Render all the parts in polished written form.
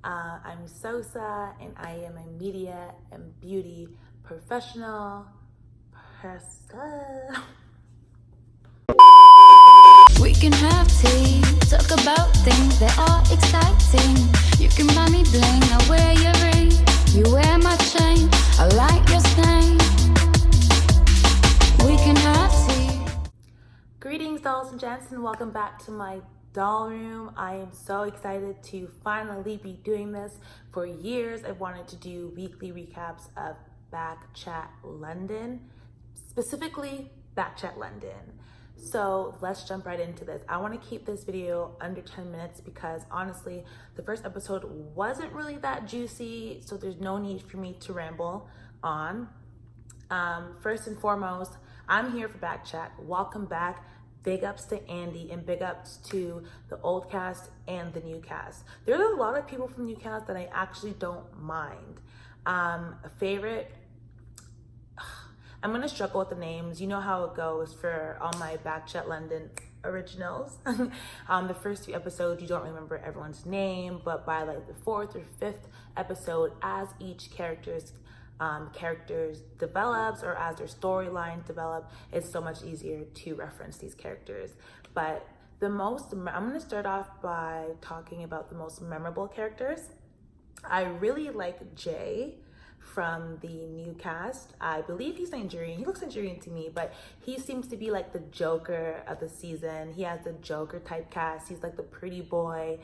I'm Sosa, and I am a media and beauty professional. We can have tea, talk about things that are exciting. You can buy me bling, I wear your ring. You wear my chain, I like your stain. We can have tea. Greetings, dolls and gents, and welcome back to my doll room. I am so excited to finally be doing this. For years, I've wanted to do weekly recaps of BKCHAT London, specifically BKCHAT London. So let's jump right into this. I want to keep this video under 10 minutes because honestly, the first episode wasn't really that juicy, so there's no need for me to ramble on. First and foremost, I'm here for BKCHAT. Welcome back. Big ups to Andy and big ups to the old cast and the new cast. There's a lot of people from the new cast that I actually don't mind. A favorite, I'm gonna struggle with the names. You know how it goes for all my BKCHAT London originals. The first few episodes, you don't remember everyone's name, but by like the fourth or fifth episode, as each characters develops or as their storylines develop, it's so much easier to reference these characters. But I'm gonna start off by talking about the most memorable characters. I really like Jay from the new cast. I believe he's Nigerian. He looks Nigerian to me, but he seems to be like the Joker of the season. He has the Joker type cast. He's like the pretty boy.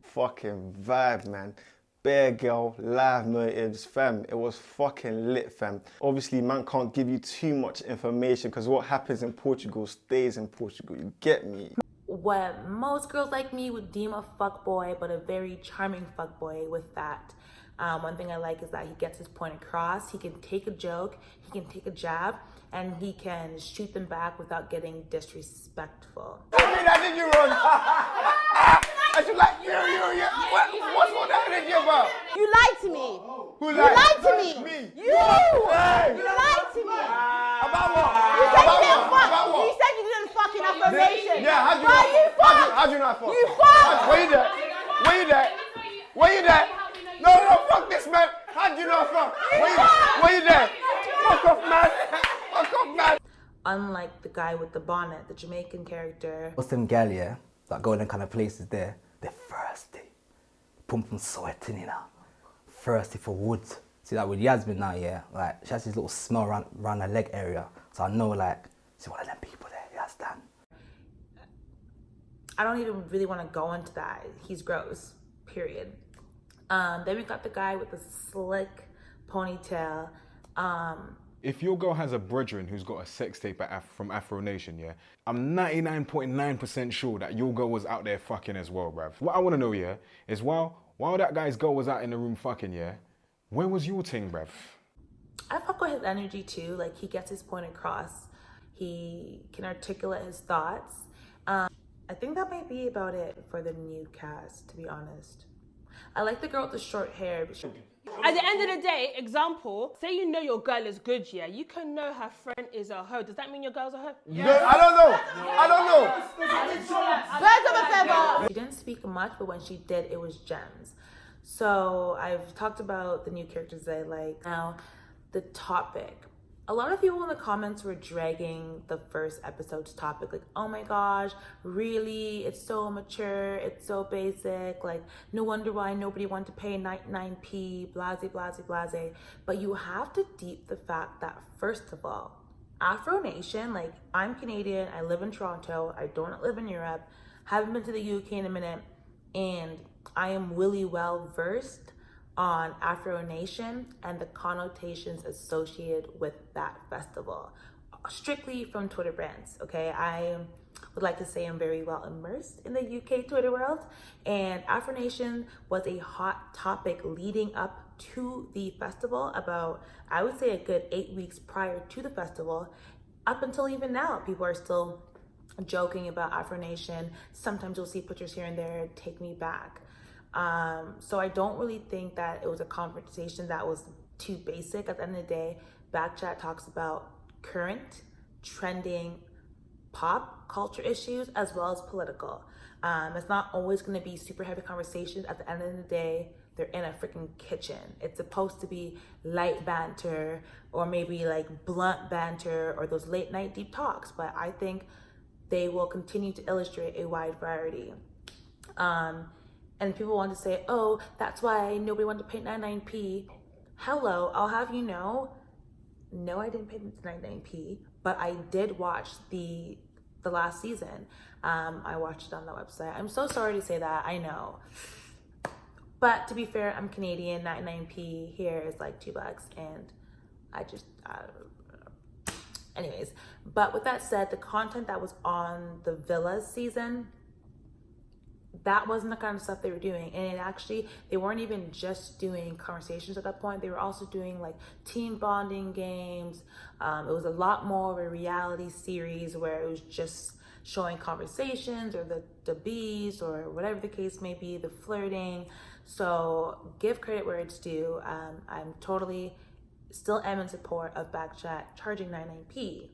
Fucking vibe, man. Bear girl, live motives, fam. It was fucking lit, fam. Obviously, man can't give you too much information because what happens in Portugal stays in Portugal. You get me? What most girls like me would deem a fuckboy, but a very charming fuckboy with that. One thing I like is that he gets his point across. He can take a joke, he can take a jab, and he can shoot them back without getting disrespectful. I think you're wrong. I should like you. What's all that energy about? You lied to me. Who You lied to me. Me. You lied to me. About what? You said you didn't fuck. About what? You said you didn't fuck in AfroNation. Yeah, how'd you Why not? you fuck? How'd you not fuck? You fuck. Where you there? Where you there? Where you there? No, fuck this, man. How'd you not fuck? Where you there? Fuck off, man. Fuck off, man. Unlike the guy with the bonnet, the Jamaican character. What's them gal, yeah, that go in them kind of places there, they're thirsty. Pum sweating, you know. Thirsty for wood. See that with Yasmin now, yeah, like she has this little smell around her leg area. So I know like, she's one of them people there, you understand? I don't even really want to go into that. He's gross, period. Then we got the guy with the slick ponytail. If your girl has a brethren who's got a sex tape from AfroNation, yeah, I'm 99.9% sure that your girl was out there fucking as well, bruv. What I want to know, yeah, is while that guy's girl was out in the room fucking, yeah, where was your ting, bruv? I fuck with his energy too. Like, he gets his point across. He can articulate his thoughts. I think that might be about it for the new cast, to be honest. I like the girl with the short hair. At the end of the day, example, say you know your girl is good, yeah? You can know her friend is a hoe. Does that mean your girl's a hoe? Yeah. I don't know. Birds of a feather. She didn't speak much, but when she did, it was gems. So I've talked about the new characters that I like. Now, the topic. A lot of people in the comments were dragging the first episode's topic, like, oh my gosh, really? It's so mature, it's so basic, like, no wonder why nobody wanted to pay 99p, blase, blase, blase. But you have to deep the fact that, first of all, Afro Nation, like, I'm Canadian, I live in Toronto, I don't live in Europe, haven't been to the UK in a minute, and I am really well versed on AfroNation and the connotations associated with that festival, strictly from Twitter brands, okay? I would like to say I'm very well immersed in the UK Twitter world, and AfroNation was a hot topic leading up to the festival about, I would say, a good 8 weeks prior to the festival. Up until even now, people are still joking about AfroNation. Sometimes you'll see pictures here and there, take me back. So I don't really think that it was a conversation that was too basic. At the end of the day, BKCHAT talks about current, trending pop culture issues as well as political. It's not always going to be super heavy conversations. At the end of the day, they're in a freaking kitchen. It's supposed to be light banter or maybe like blunt banter or those late night deep talks. But I think they will continue to illustrate a wide variety. And people want to say, oh, that's why nobody wanted to pay 99p. Hello, I'll have you know, no, I didn't pay 99p, but I did watch the last season. I watched it on the website. I'm so sorry to say that, I know. But to be fair, I'm Canadian, 99p here is like $2, and anyways. But with that said, the content that was on the Villas season, that wasn't the kind of stuff they were doing. And it actually, they weren't even just doing conversations at that point. They were also doing like team bonding games. It was a lot more of a reality series where it was just showing conversations or the bees or whatever the case may be, the flirting. So give credit where it's due. I'm totally still am in support of BKCHAT charging 99p.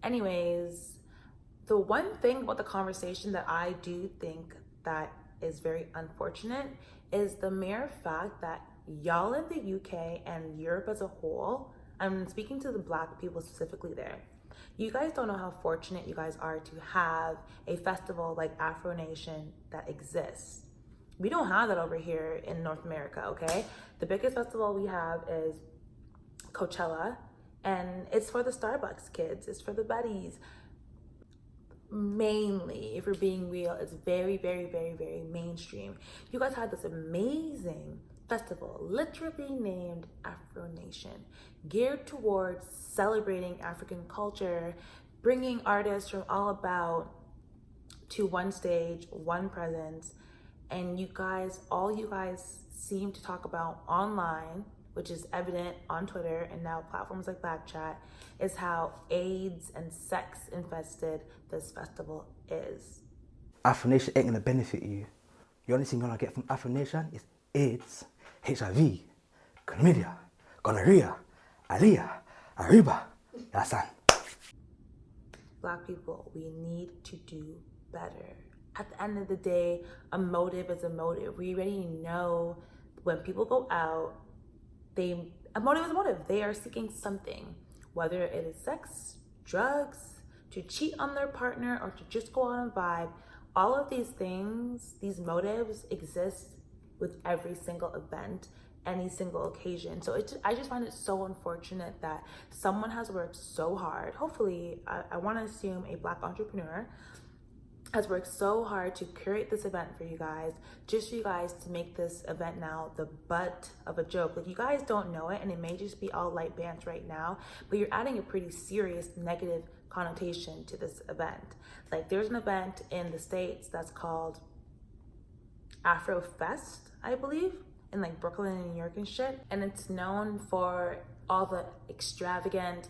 Anyways, the one thing about the conversation that I do think that is very unfortunate is the mere fact that y'all in the UK and Europe as a whole, I'm speaking to the Black people specifically there, you guys don't know how fortunate you guys are to have a festival like AfroNation that exists. We don't have that over here in North America, okay? The biggest festival we have is Coachella, and it's for the Starbucks kids, it's for the buddies. Mainly, if we're being real, it's very, very, very, very mainstream. You guys had this amazing festival, literally named AfroNation, geared towards celebrating African culture, bringing artists from all about to one stage, one presence, and all you guys seem to talk about online, which is evident on Twitter and now platforms like BKCHAT, is how AIDS and sex infested this festival is. AfroNation ain't gonna benefit you. The only thing you're gonna get from AfroNation is AIDS, HIV, chlamydia, gonorrhea, aliyah, ariba, yasan. Black people, we need to do better. At the end of the day, a motive is a motive. We already know when people go out, a motive is a motive. They are seeking something, whether it is sex, drugs, to cheat on their partner, or to just go out and vibe. All of these things, these motives exist with every single event, any single occasion. So I just find it so unfortunate that someone has worked so hard. Hopefully, I want to assume a Black entrepreneur has worked so hard to curate this event for you guys, just for you guys to make this event now the butt of a joke. Like, you guys don't know it, and it may just be all light banter right now, but you're adding a pretty serious negative connotation to this event. Like, there's an event in the States that's called Afro Fest, I believe, in like Brooklyn and New York and shit, and it's known for all the extravagant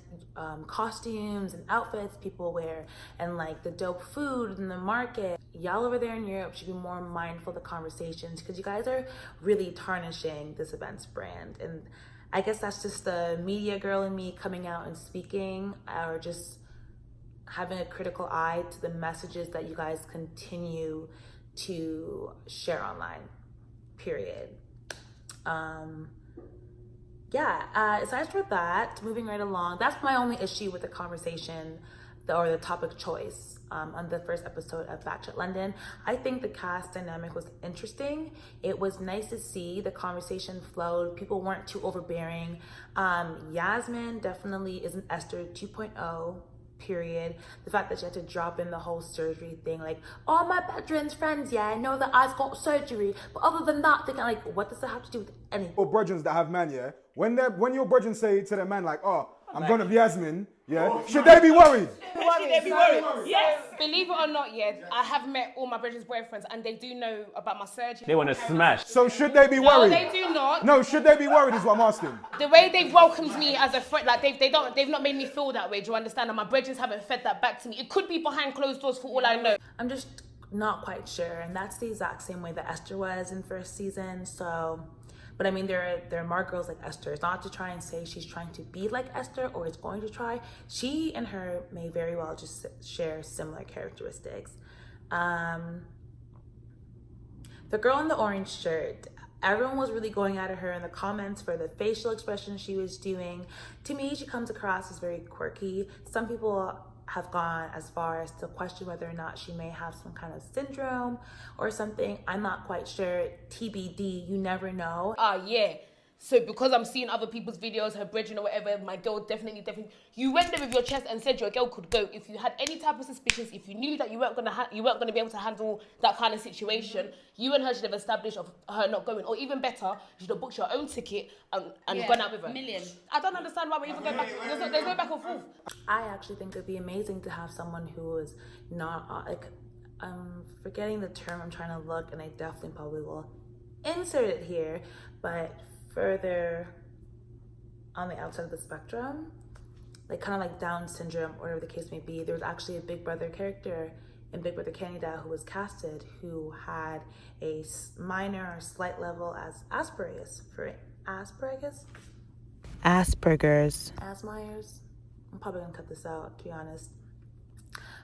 costumes and outfits people wear, and like the dope food in the market. Y'all over there in Europe should be more mindful of the conversations, because you guys are really tarnishing this event's brand. And I guess that's just the media girl in me coming out and speaking, or just having a critical eye to the messages that you guys continue to share online, period. Aside from that, moving right along, that's my only issue with the conversation or the topic choice on the first episode of BKCHAT London. I think the cast dynamic was interesting. It was nice to see the conversation flowed. People weren't too overbearing. Yasmin definitely is an Esther 2.0. period. The fact that she had to drop in the whole surgery thing, like, all my veterans friends, yeah, I know that I've got surgery, but other than that, thinking like, what does that have to do with anything? Or brethren that have man, yeah, when your brethren say to their man like, oh, I'm gonna be Yasmin, yeah, should they be worried? Should they be worried? Yes. Believe it or not, yeah, I have met all my brother's boyfriends, and they do know about my surgery. They want to smash. So should they be worried? No, they do not. No, should they be worried is what I'm asking. The way they've welcomed me as a friend, like they've not made me feel that way. Do you understand? And my brethren haven't fed that back to me. It could be behind closed doors for all I know. I'm just not quite sure, and that's the exact same way that Esther was in first season. So But I mean, there are more girls like Esther. It's not to try and say she's trying to be like Esther or is going to try. She and her may very well just share similar characteristics. The girl in the orange shirt, everyone was really going at her in the comments for the facial expression she was doing. To me, she comes across as very quirky. Some people have gone as far as to question whether or not she may have some kind of syndrome or something. I'm not quite sure. TBD, you never know. Yeah. So because I'm seeing other people's videos, her bridging or whatever, my girl definitely. You went there with your chest and said your girl could go. If you had any type of suspicions, if you knew that you weren't gonna be able to handle that kind of situation, you and her should have established of her not going. Or even better, you should have booked your own ticket and gone out with her. Million. I don't understand why we're even going back. There's no back and forth. I actually think it'd be amazing to have someone who is not I'm forgetting the term I'm trying to look, and I definitely probably will insert it here, but further on the outside of the spectrum, like kind of like Down syndrome, whatever the case may be. There was actually a Big Brother character in Big Brother Canada who was casted who had a minor or slight level as Asperger's. I'm probably gonna cut this out, to be honest.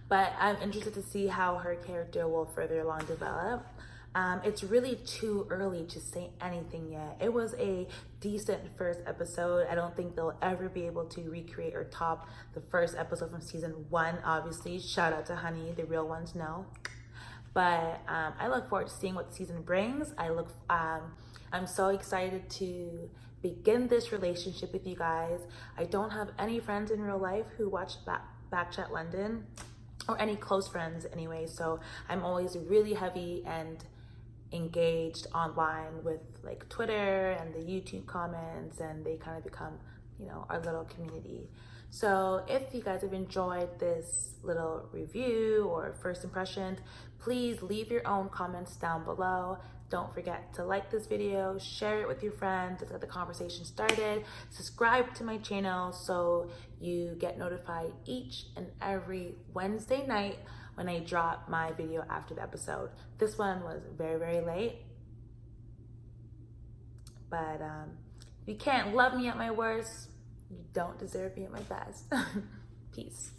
But I'm interested to see how her character will further along develop. It's really too early to say anything yet. It was a decent first episode. I don't think they'll ever be able to recreate or top the first episode from season 1, obviously. Shout out to Honey, the real ones know. But I look forward to seeing what the season brings. I'm so excited to begin this relationship with you guys. I don't have any friends in real life who watch BKCHAT London, or any close friends anyway, so I'm always really heavy and engaged online with like Twitter and the YouTube comments, and they kind of become, you know, our little community. So if you guys have enjoyed this little review or first impressions, please leave your own comments down below. Don't forget to like this video, share it with your friends, let's get the conversation started. Subscribe to my channel so you get notified each and every Wednesday night when I drop my video after the episode. This one was very, very late. But if you can't love me at my worst, you don't deserve me at my best. Peace.